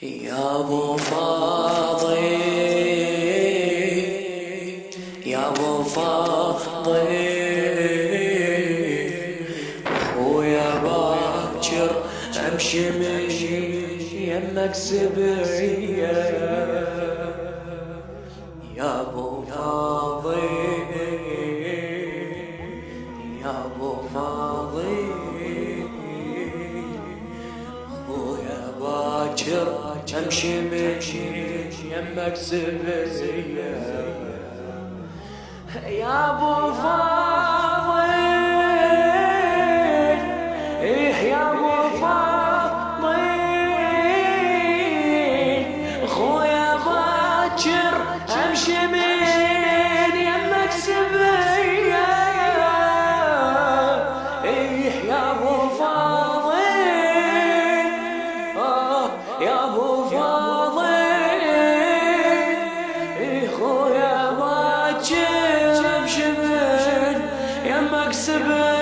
يا ابو فاضل، يا ابو فاضل، خويا باكر امشي من يمك سبعية. يا ابو فاضل، يا ابو فاضل، خويا باكر امشي من يمك سبعية. يا ابو فاضل، يا ابو فاضل، خويا باكر امشي من يمك سبعية. يا ابو فاضل، يا ابو فاضل، خويا باكر امشي من يمك سبعية.